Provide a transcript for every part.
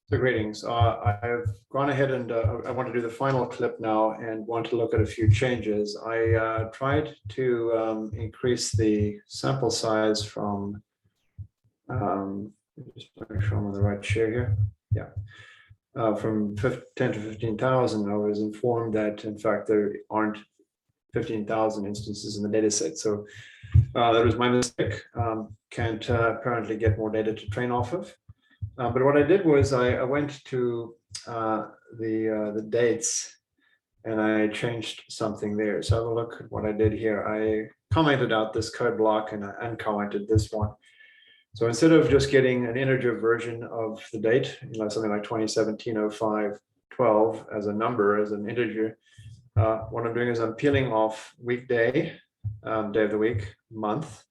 So greetings. I've gone ahead and I want to do the final clip now and want to look at a few changes. I tried to increase the sample size from, just make sure I'm on the right share here. Yeah. From 10 to 15,000, I was informed that in fact there aren't 15,000 instances in the data set. So that was my mistake. Can't apparently get more data to train off of. But what I did was I went to the dates and I changed something there. So have a look at what I did here. I commented out this code block and I uncommented this one. So instead of just getting an integer version of the date, something like 2017-05-12 as a number, as an integer, what I'm doing is I'm peeling off weekday, day of the week, month.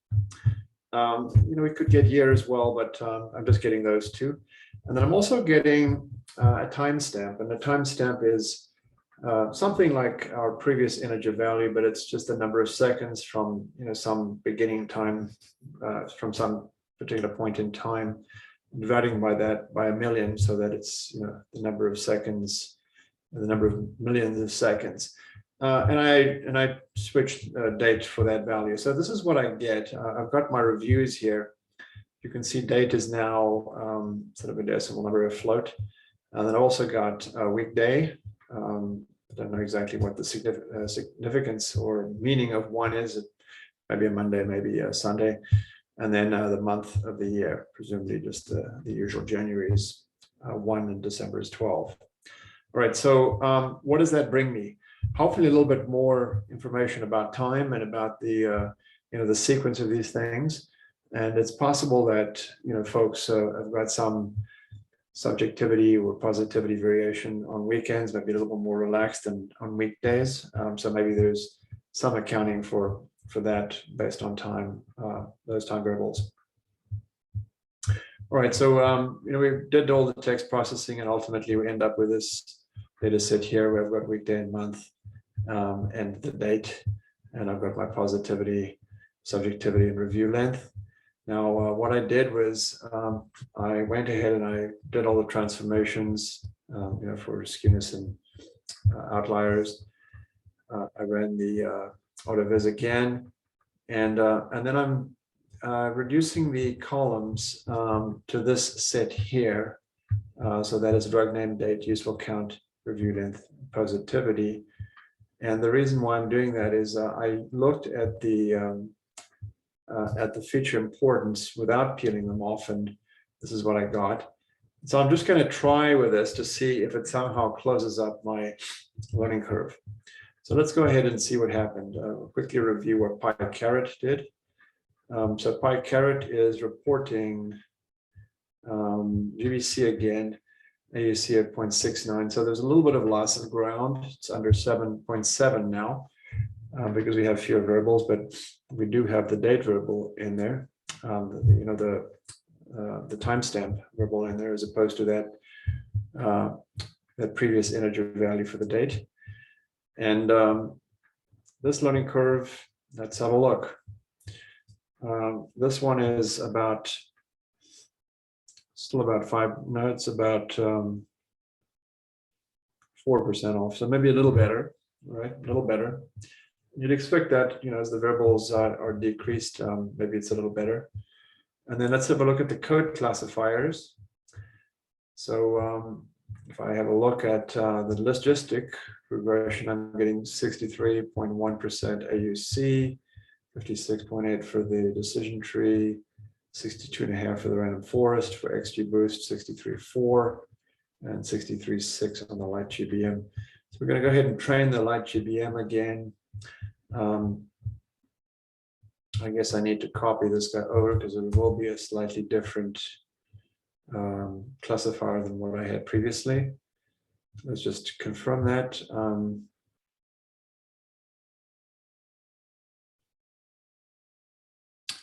We could get year as well, but I'm just getting those two. And then I'm also getting a timestamp, and the timestamp is something like our previous integer value, but it's just the number of seconds from some beginning time, from some particular point in time, dividing by that by 1,000,000, so that it's the number of seconds, the number of millions of seconds. And I switched date for that value. So this is what I get. I've got my reviews here. You can see date is now sort of a decimal number, a float. And then I also got a weekday. I don't know exactly what the significance or meaning of one is. Maybe a Monday, maybe a Sunday. And then the month of the year, presumably just the usual. January is 1 and December is 12. All right, so what does that bring me? Hopefully a little bit more information about time and about the the sequence of these things. And it's possible that folks have got some subjectivity or positivity variation on weekends, maybe a little bit more relaxed than on weekdays. So maybe there's some accounting for that based on time, those time variables. All right, so we did all the text processing, and ultimately we end up with this data set here where I've got weekday and month. And the date, and I've got my positivity, subjectivity, and review length. Now, what I did was I went ahead and I did all the transformations, for skewness and outliers. I ran the autoviz again, and then I'm reducing the columns to this set here. So that is drug name, date, useful count, review length, positivity. And the reason why I'm doing that is I looked at the feature importance without peeling them off, and this is what I got. So I'm just going to try with this to see if it somehow closes up my learning curve. So let's go ahead and see what happened. Quickly review what PyCaret did. So PyCaret is reporting GBC again. AUC at 0.69, so there's a little bit of loss of ground. It's under 7.7 now because we have fewer variables, but we do have the date variable in there, the timestamp variable in there, as opposed to that previous integer value for the date. And this learning curve, let's have a look. This one is about still about 5, no, it's about 4% off, so maybe a little better, right? A little better. You'd expect that, as the variables are decreased, maybe it's a little better. And then let's have a look at the code classifiers. So if I have a look at the logistic regression, I'm getting 63.1% AUC, 56.8 for the decision tree, 62.5 for the random forest, for XGBoost 63.4, and 63.6 on the light GBM. So we're going to go ahead and train the light GBM again. I guess I need to copy this guy over because it will be a slightly different classifier than what I had previously. Let's just confirm that.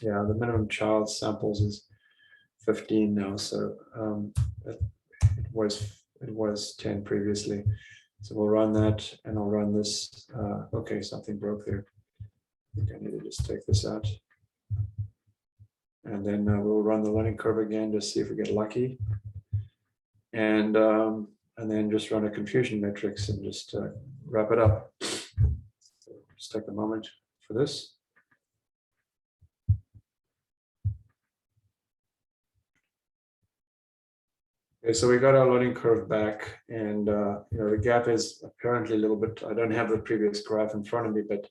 Yeah, the minimum child samples is 15 now, so it was 10 previously. So we'll run that, and I'll run this. Okay, something broke there. I think I need to just take this out. And then we'll run the learning curve again to see if we get lucky. and then just run a confusion matrix and just wrap it up. So just take a moment for this. Okay, so we got our learning curve back, and the gap is apparently a little bit. I don't have the previous graph in front of me, but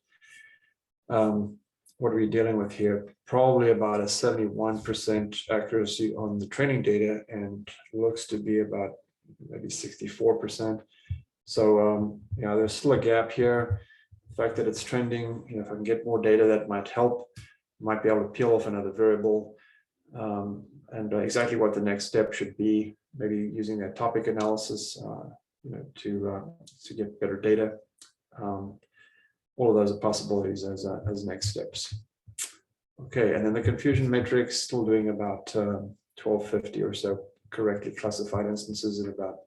what are we dealing with here? Probably about a 71% accuracy on the training data, and looks to be about maybe 64%. So there's still a gap here. The fact that it's trending, if I can get more data, that might help. Might be able to peel off another variable, and exactly what the next step should be. Maybe using that topic analysis, to get better data. All of those are possibilities as next steps. Okay, and then the confusion matrix, still doing about 1250 or so correctly classified instances, and about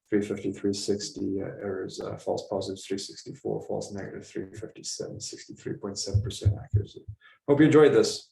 350, 360 errors, false positives 364, false negative 357, 63.7% accuracy. Hope you enjoyed this.